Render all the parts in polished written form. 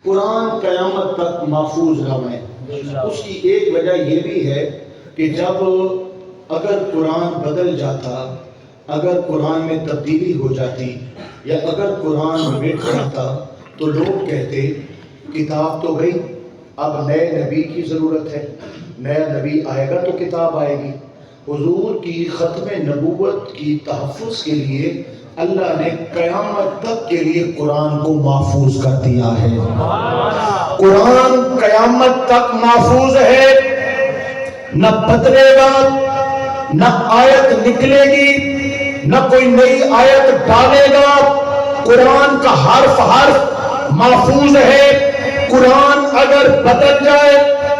قرآن قیامت تک محفوظ رہے. اس کی ایک وجہ یہ بھی ہے کہ جب اگر قرآن بدل جاتا، اگر قرآن میں تبدیلی ہو جاتی یا اگر قرآن مٹ جاتا تو لوگ کہتے کتاب تو گئی، اب نئے نبی کی ضرورت ہے، نیا نبی آئے گا تو کتاب آئے گی. حضور کی ختم نبوت کی تحفظ کے لیے اللہ نے قیامت تک کے لیے قرآن کو محفوظ کر دیا ہے. قرآن قیامت تک محفوظ ہے، نہ بدلے گا، نہ آیت نکلے گی، نہ کوئی نئی آیت ڈالے گا. قرآن کا حرف محفوظ ہے. قرآن اگر بدل جائے،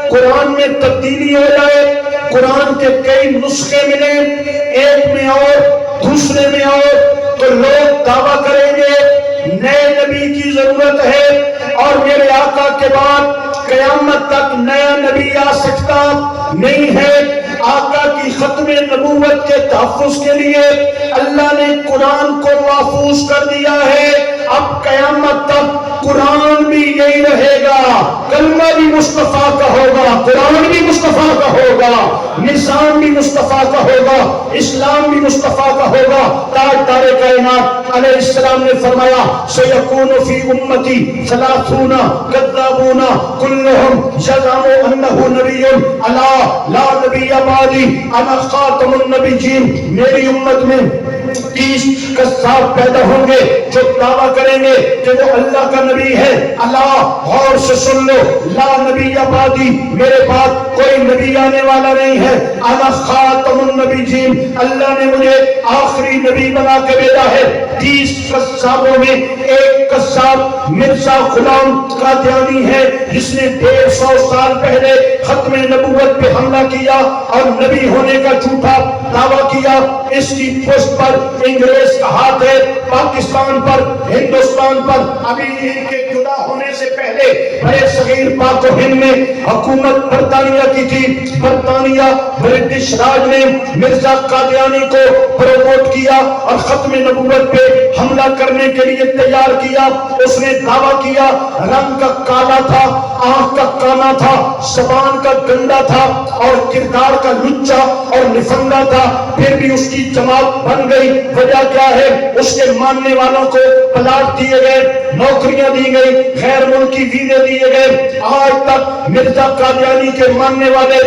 قرآن میں تبدیلی ہو جائے، قرآن کے کئی نسخے ملیں، ایک میں اور دوسرے میں اور، تو لوگ دعویٰ کریں گے نئے نبی کی ضرورت ہے اور میرے آقا کے بعد قیامت تک نیا نبی آ سکتا نہیں ہے. آقا کی ختم نبوت کے تحفظ کے لیے اللہ نے قرآن کو محفوظ کر دیا ہے. اب قیامت تک قرآن بھی یہی رہے گا، کلمہ بھی مصطفیٰ کا ہوگا، قرآن بھی مصطفیٰ کا ہوگا، نظام بھی مصطفیٰ کا ہوگا، اسلام بھی مصطفیٰ کا ہوگا. تاجدار کائنات علیہ السلام نے فرمایا سیکون فی امتی 30 کذابون کلہم یزعم انہ نبی الا لا نبی بعدی انا خاتم النبیین. میری امت میں 30 کذاب پیدا ہوں گے جو دعویٰ کریں گے کہ وہ اللہ کا نبی ہے. اللہ غور سے سن لو، لا نبی بعدی، میرے بعد کوئی نبی آنے والا نہیں ہے. انا خاتم النبیین، اللہ نے مجھے آخری نبی بنا کے بھیجا ہے. 30 کذابوں میں ایک کذاب مرزا غلام قادیانی ہے جس نے 150 سال پہلے ختم نبوت پہ حملہ کیا اور نبی ہونے کا جھوٹا دعویٰ کیا. اس کی پشت پر انگریز کا ہاتھ ہے، پاکستان پر، ہندوستان پر. ابھی ان کے جدا ہونے سے پہلے بڑے صغیر پاک و ہند میں حکومت برطانیہ کی تھی. برطانیہ برٹش راج نے مرزا قادیانی کو پروموٹ کیا اور ختم نبوت پہ حملہ کرنے کے لیے تیار کیا. اس نے دعویٰ کیا رنگ کا کالا تھا، آنکھ کا کانا تھا، زبان کا گندا تھا اور کردار کا لچا اور نفنگا تھا، پھر بھی اس کی جماعت بن گئی. وجہ کیا ہے؟ اس کے ماننے والوں کو پلاٹ دیے گئے، نوکریاں دی گئی، غیر ملکی ویزے دیے گئے. آج تک مرزا قادیانی کے ماننے والے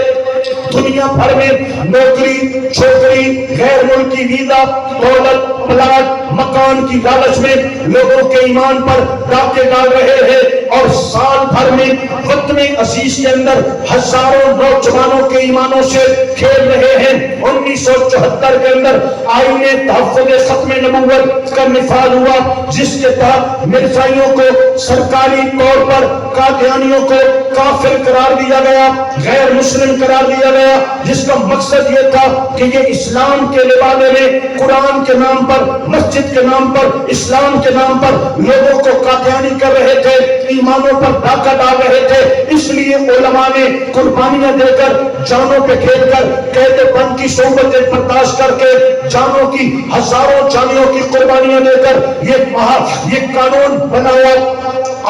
دنیا بھر میں نوکری، چھوکری، غیر ملکی ویزا، دولت، پلاٹ، مکان کی لالچ میں لوگوں کے ایمان پر ڈاکے ڈال رہے ہیں اور سال بھر میں وطن عزیز کے اندر ہزاروں نوجوانوں کے ایمانوں سے کھیل رہے ہیں. 1974 کے اندر آئین تحفظ ختم نبوت کا نفاذ ہوا جس کے تحت مرزائیوں کو سرکاری طور پر قادیانیوں کو کافر قرار دیا گیا، غیر مسلم قرار دیا گیا، جس کا مقصد یہ تھا کہ یہ اسلام کے لبادے میں قرآن کے نام پر، مسجد کے نام پر، اسلام کے نام پر لوگوں کو قادیانی کر رہے تھے، ایمانوں پر ڈاکہ ڈال رہے تھے. اس لیے علماء نے قربانیاں دے کر، جانوں پہ کھیل کر، قید بند کی صحبتیں برداشت کر کے، جانوں کی، ہزاروں جانوں کی قربانیاں دے کر یہ قانون بنایا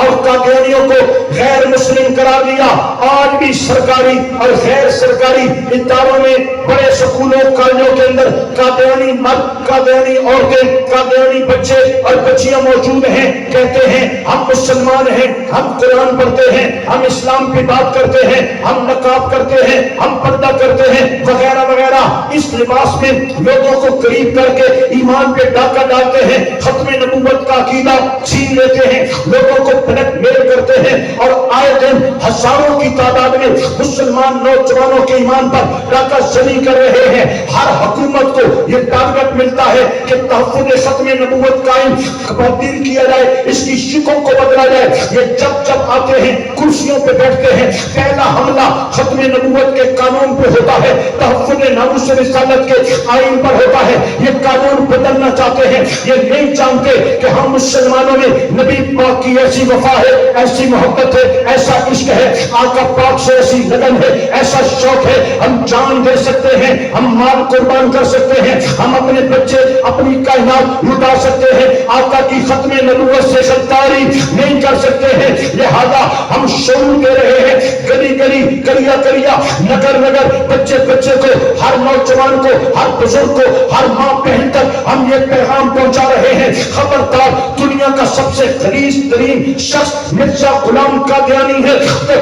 اور قادیانیوں کو غیر مسلم قرار دیا. آج بھی سرکاری اور غیر سرکاری اداروں میں، بڑے سکولوں، کالجوں کے اندر قادیانی مرد، قادیانی عورتیں، قادیانی بچے اور بچیاں موجود ہیں. کہتے ہیں ہم مسلمان ہیں، ہم قرآن پڑھتے ہیں، ہم اسلام کی بات کرتے ہیں، ہم نقاب کرتے ہیں، ہم پردہ کرتے ہیں، وغیرہ وغیرہ. اس لباس میں لوگوں کو قریب کر کے ایمان پہ ڈاکہ ڈالتے ہیں، ختم نبوت کا عقیدہ چھین لیتے ہیں، لوگوں کو بلیک میل کرتے ہیں اور آئے دن ہزاروں کی تعداد میں مسلمان نوجوانوں کے ایمان پر ڈاکہ زنی کر رہے ہیں. ہر حکومت کو یہ ٹارگٹ ملتا ہے کہ تحفظ ختم نبوت قائم تبدیل کیا جائے، اس کی شکوں کو بدلا جائے. یہ جب آتے ہیں کرسیوں پہ بیٹھتے ہیں، پہلا حملہ ختم نبوت کے قانون پہ ہوتا ہے، تحفظ ناموس رسالت کے آئین پر ہوتا ہے. یہ قانون بدلنا چاہتے ہیں، یہ نہیں جانتے کہ ہم مسلمانوں نے نبی پاک کی کی ایسی وفا ہے، ایسی محبت ہے، ایسا عشق ہے، آقا پاک سے ایسی لگن ہے، ایسا شوق ہے، ہم جان دے سکتے ہیں، ہم مال قربان کر سکتے ہیں، ہم اپنے بچے اپنی کائنات لٹا سکتے ہیں، آقا کی ختم نبوت سے غداری نہیں کر سکتے ہیں۔ لہذا ہم شعور دے رہے ہیں، گلی گلی کریا کریا نگر نگر بچے بچے کو، ہر نوجوان کو، ہر بزرگ کو، ہر ماں بہن تک ہم یہ پیغام پہنچا رہے ہیں، خبردار دنیا کا سب سے غلیظ ترین شخص مرزا غلام قادیانی ہے،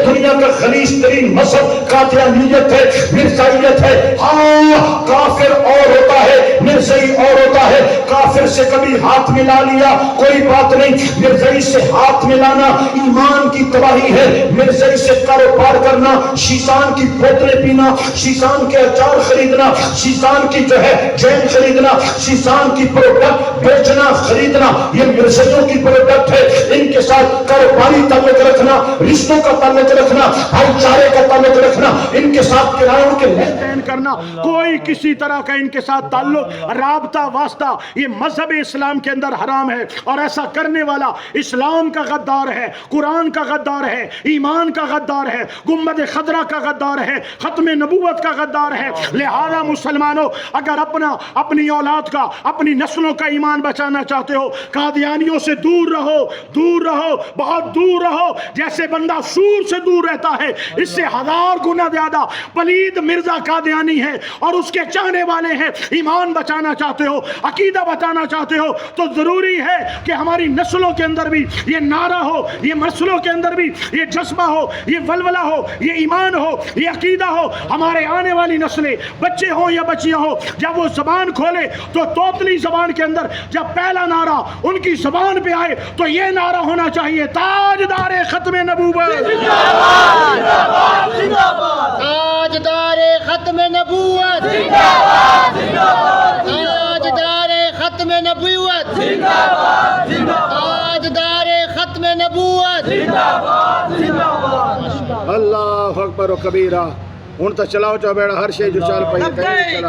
دنیا کا غلیظ ترین مذہب قادیانیت ہے، مرزائیت ہے۔ ہاں کافر اور ہوتا ہے، مرزائی اور ہوتا ہے، کافر سے کبھی ہاتھ ملا لیا کوئی بات نہیں، مرزائی سے ہاتھ ملانا ایمان کی تباہی ہے، مرزائی سے کاروبار کرنا، شیطان کی بوتلیں پینا، شیطان کے اچار خریدنا، شیطان کی جو ہے جین خریدنا، شیطان کی پروڈکٹ بیچنا خریدنا، یہ مرزائیوں کی پروڈکٹ ہے۔ ان کے ساتھ کاروباری تعلق رکھنا، رشتوں کا تعلق رکھنا، بھائی چارے کا تعلق رکھنا، ان کے ساتھ کرایوں کے لین دین کرنا، کوئی کسی طرح کا ان کے ساتھ تعلق رابطہ واسطہ یہ مذہب اسلام کے اندر حرام ہے، اور ایسا کرنے والا اسلام کا غدار ہے، قرآن کا غدار ہے، ایمان کا غدار ہے، گنبد خضرا کا غدار ہے، ختم نبوت کا غدار ہے۔ لہذا مسلمانوں، اگر اپنی اولاد کا، اپنی نسلوں کا ایمان بچانا چاہتے ہو، قادیانیوں سے دور رہو، دور رہو، بہت دور رہو۔ جیسے بندہ سور سے دور رہتا ہے، اس سے 1000 گنا زیادہ پلید مرزا قادیانی ہے اور اس کے چاہنے والے ہیں۔ ایمان بچانا چاہتے ہو، عقیدہ بچانا چاہتے ہو، تو ضروری ہے کہ ہماری نسلوں کے اندر بھی یہ نعرہ ہو، یہ نسلوں کے اندر بھی یہ جذبہ ہو، یہ ولولہ ہو، یہ ایمان ہو، یہ عقیدہ ہو۔ ہمارے آنے والی نسلیں، بچے ہوں یا بچیاں ہوں، جب وہ زبان کھولے تو طوطلی زبان کے اندر جب پہلا نعرہ ان کی زبان پہ آئے تو یہ نعرہ ہونا چاہیے، تاجدار ختم نبوت، تاجدار ختم نبوت، تاجدار ختم نبوت، تاجدار ختم نبوت۔ اللہ اکبر و کبیرہ۔ ہن تو چلاؤ چا بیڑا ہر شے جو چل پئی